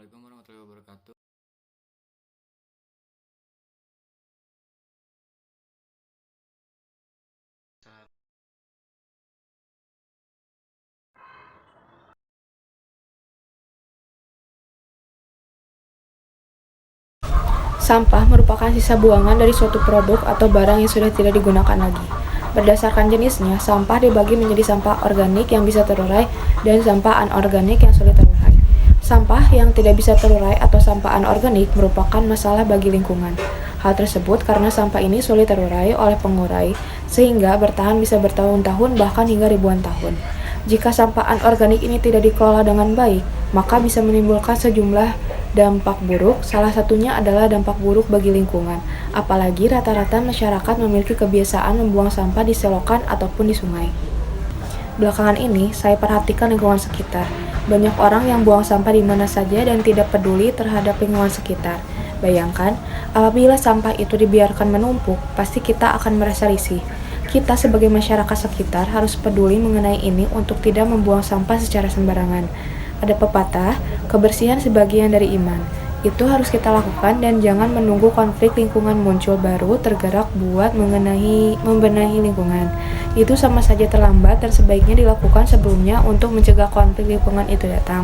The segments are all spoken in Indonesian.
Assalamualaikum warahmatullahi wabarakatuh. Sampah merupakan sisa buangan dari suatu produk atau barang yang sudah tidak digunakan lagi. Berdasarkan jenisnya, sampah dibagi menjadi sampah organik yang bisa terurai dan sampah anorganik yang sulit terurai. Sampah yang tidak bisa terurai atau sampah anorganik merupakan masalah bagi lingkungan. Hal tersebut karena sampah ini sulit terurai oleh pengurai, sehingga bertahan bisa bertahun-tahun bahkan hingga ribuan tahun. Jika sampah anorganik ini tidak dikelola dengan baik, maka bisa menimbulkan sejumlah dampak buruk, salah satunya adalah dampak buruk bagi lingkungan. Apalagi rata-rata masyarakat memiliki kebiasaan membuang sampah di selokan ataupun di sungai. Belakangan ini, saya perhatikan lingkungan sekitar. Banyak orang yang buang sampah di mana saja dan tidak peduli terhadap lingkungan sekitar. Bayangkan, apabila sampah itu dibiarkan menumpuk, pasti kita akan merasa risih. Kita sebagai masyarakat sekitar harus peduli mengenai ini untuk tidak membuang sampah secara sembarangan. Ada pepatah, kebersihan sebagian dari iman. Itu harus kita lakukan dan jangan menunggu konflik lingkungan muncul baru tergerak buat membenahi lingkungan. Itu sama saja terlambat dan sebaiknya dilakukan sebelumnya untuk mencegah konflik lingkungan itu datang.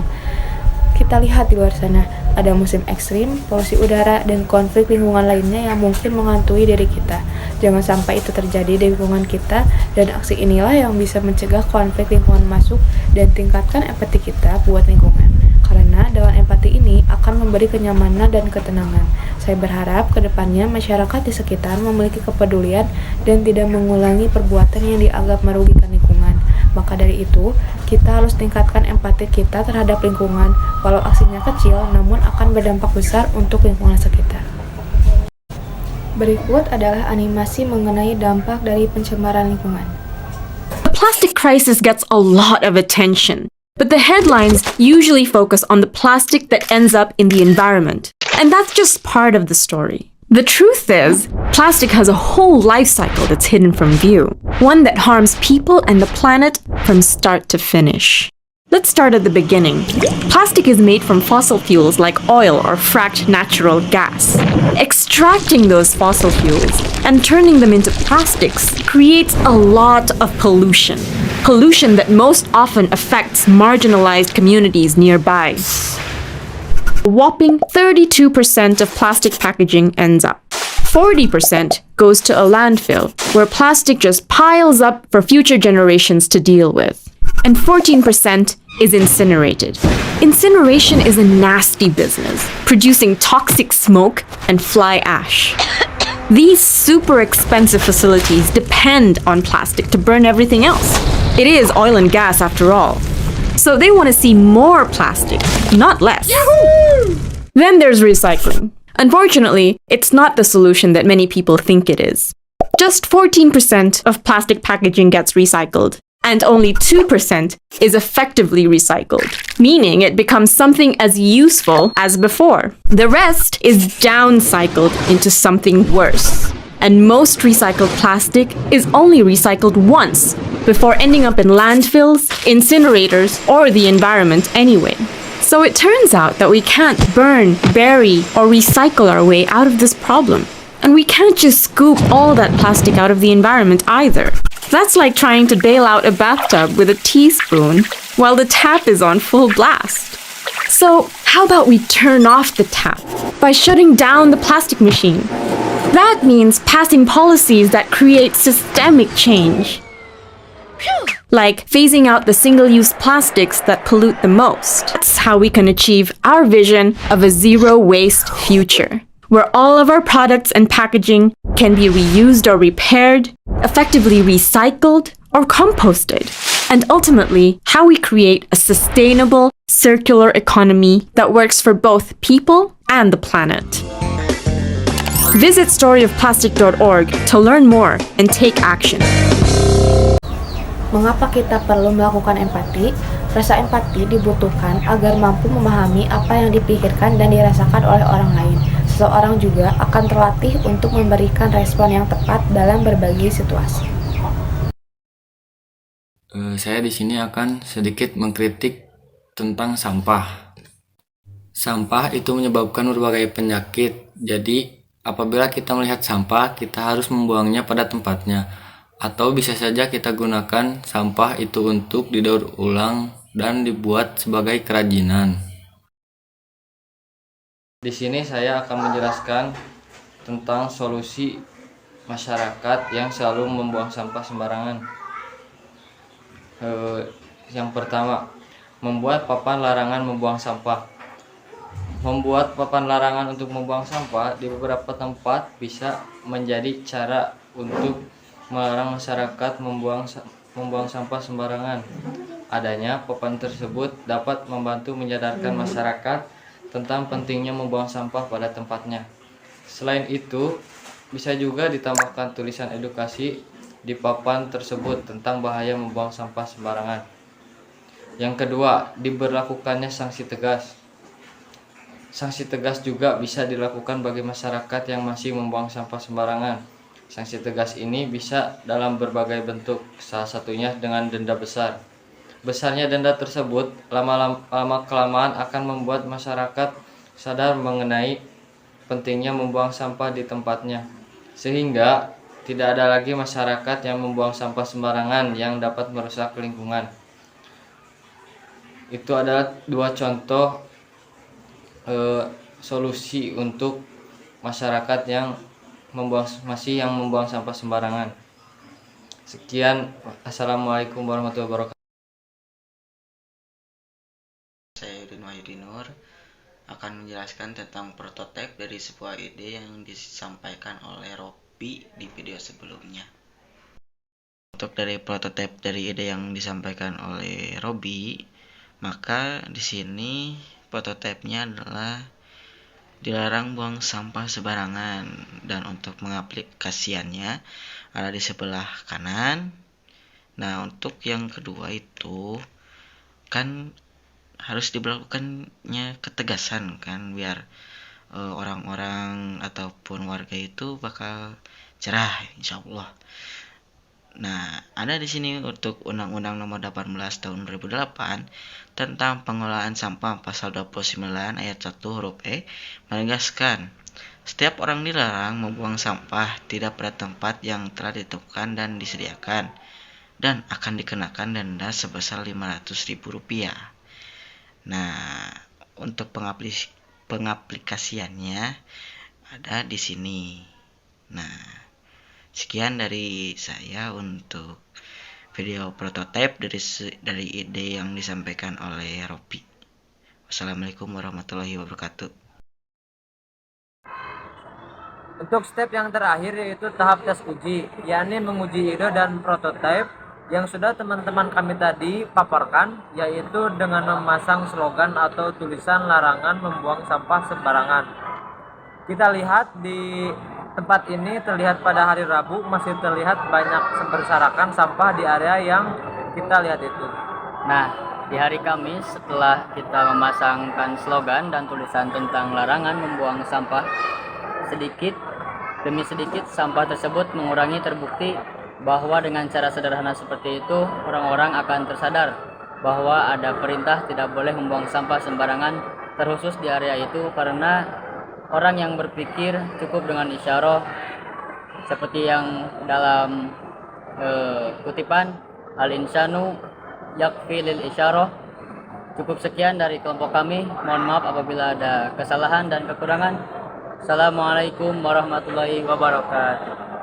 Kita lihat di luar sana, ada musim ekstrim, polusi udara, dan konflik lingkungan lainnya yang mungkin menghantui diri kita. Jangan sampai itu terjadi di lingkungan kita, dan aksi inilah yang bisa mencegah konflik lingkungan masuk dan tingkatkan empati kita buat lingkungan. Karena dengan empati ini akan memberi kenyamanan dan ketenangan. Saya berharap ke depannya masyarakat di sekitar memiliki kepedulian dan tidak mengulangi perbuatan yang dianggap merugikan lingkungan. Maka dari itu, kita harus tingkatkan empati kita terhadap lingkungan, walau aksinya kecil, namun akan berdampak besar untuk lingkungan sekitar. Berikut adalah animasi mengenai dampak dari pencemaran lingkungan. The plastic crisis gets a lot of attention, but the headlines usually focus on the plastic that ends up in the environment. And that's just part of the story. The truth is, plastic has a whole life cycle that's hidden from view, one that harms people and the planet from start to finish. Let's start at the beginning. Plastic is made from fossil fuels like oil or fracked natural gas. Extracting those fossil fuels and turning them into plastics creates a lot of pollution. Pollution that most often affects marginalized communities nearby. A whopping 32% of plastic packaging ends up. 40% goes to a landfill, where plastic just piles up for future generations to deal with. And 14% is incinerated. Incineration is a nasty business, producing toxic smoke and fly ash. These super expensive facilities depend on plastic to burn everything else. It is oil and gas after all. So they want to see more plastic, not less. Yahoo! Then there's recycling. Unfortunately, it's not the solution that many people think it is. Just 14% of plastic packaging gets recycled, and only 2% is effectively recycled, meaning it becomes something as useful as before. The rest is downcycled into something worse. And most recycled plastic is only recycled once before ending up in landfills, incinerators, or the environment anyway. So it turns out that we can't burn, bury, or recycle our way out of this problem. And we can't just scoop all that plastic out of the environment either. That's like trying to bail out a bathtub with a teaspoon while the tap is on full blast. So how about we turn off the tap by shutting down the plastic machine? That means passing policies that create systemic change. Like phasing out the single-use plastics that pollute the most. That's how we can achieve our vision of a zero-waste future, where all of our products and packaging can be reused or repaired, effectively recycled or composted, and ultimately how we create a sustainable, circular economy that works for both people and the planet. Visit storyofplastic.org to learn more and take action. Mengapa kita perlu melakukan empati? Rasa empati dibutuhkan agar mampu memahami apa yang dipikirkan dan dirasakan oleh orang lain. Seseorang juga akan terlatih untuk memberikan respon yang tepat dalam berbagai situasi. Saya di sini akan sedikit mengkritik tentang sampah. Sampah itu menyebabkan berbagai penyakit. Jadi, apabila kita melihat sampah, kita harus membuangnya pada tempatnya. Atau bisa saja kita gunakan sampah itu untuk didaur ulang dan dibuat sebagai kerajinan. Di sini saya akan menjelaskan tentang solusi masyarakat yang selalu membuang sampah sembarangan. Yang pertama, membuat papan larangan membuang sampah. Membuat papan larangan untuk membuang sampah di beberapa tempat bisa menjadi cara untuk melarang masyarakat membuang sampah sembarangan. Adanya papan tersebut dapat membantu menyadarkan masyarakat tentang pentingnya membuang sampah pada tempatnya. Selain itu, bisa juga ditambahkan tulisan edukasi di papan tersebut tentang bahaya membuang sampah sembarangan. Yang kedua, diberlakukannya sanksi tegas. Sanksi tegas juga bisa dilakukan bagi masyarakat yang masih membuang sampah sembarangan. Sanksi tegas ini bisa dalam berbagai bentuk, salah satunya dengan denda besar. Besarnya denda tersebut lama-kelamaan akan membuat masyarakat sadar mengenai pentingnya membuang sampah di tempatnya, sehingga tidak ada lagi masyarakat yang membuang sampah sembarangan yang dapat merusak lingkungan. Itu adalah dua contoh solusi untuk masyarakat yang masih membuang sampah sembarangan. Sekian, assalamualaikum warahmatullahi wabarakatuh. Saya Yudin Wahyudinur akan menjelaskan tentang prototipe dari sebuah ide yang disampaikan oleh Robi di video sebelumnya. Untuk dari prototipe dari ide yang disampaikan oleh Robi, maka di sini prototipenya adalah dilarang buang sampah sembarangan, dan untuk mengaplikasiannya ada di sebelah kanan. Nah, untuk yang kedua itu kan harus diberlakukannya ketegasan kan, biar orang-orang ataupun warga itu bakal cerah insyaallah. Nah, ada di sini untuk Undang-Undang Nomor 18 Tahun 2008 tentang pengelolaan sampah pasal 29 ayat 1 huruf E menegaskan setiap orang dilarang membuang sampah tidak pada tempat yang telah ditentukan dan disediakan, dan akan dikenakan denda sebesar Rp500.000. Nah, untuk pengaplikasiannya ada di sini. Nah, sekian dari saya untuk video prototipe dari ide yang disampaikan oleh Robi. Wassalamualaikum warahmatullahi wabarakatuh. Untuk step yang terakhir yaitu tahap tes uji, yakni menguji ide dan prototipe yang sudah teman-teman kami tadi paparkan, yaitu dengan memasang slogan atau tulisan larangan membuang sampah sembarangan. Kita lihat di tempat ini terlihat pada hari Rabu masih terlihat banyak berserakan sampah di area yang kita lihat itu. Nah, di hari Kamis setelah kita memasangkan slogan dan tulisan tentang larangan membuang sampah, sedikit demi sedikit sampah tersebut mengurangi. Terbukti bahwa dengan cara sederhana seperti itu, orang-orang akan tersadar bahwa ada perintah tidak boleh membuang sampah sembarangan, terkhusus di area itu, karena orang yang berpikir cukup dengan isyarah seperti yang dalam kutipan al-insanu yakfi lil isyarah. Cukup sekian dari kelompok kami. Mohon maaf apabila ada kesalahan dan kekurangan. Assalamualaikum warahmatullahi wabarakatuh.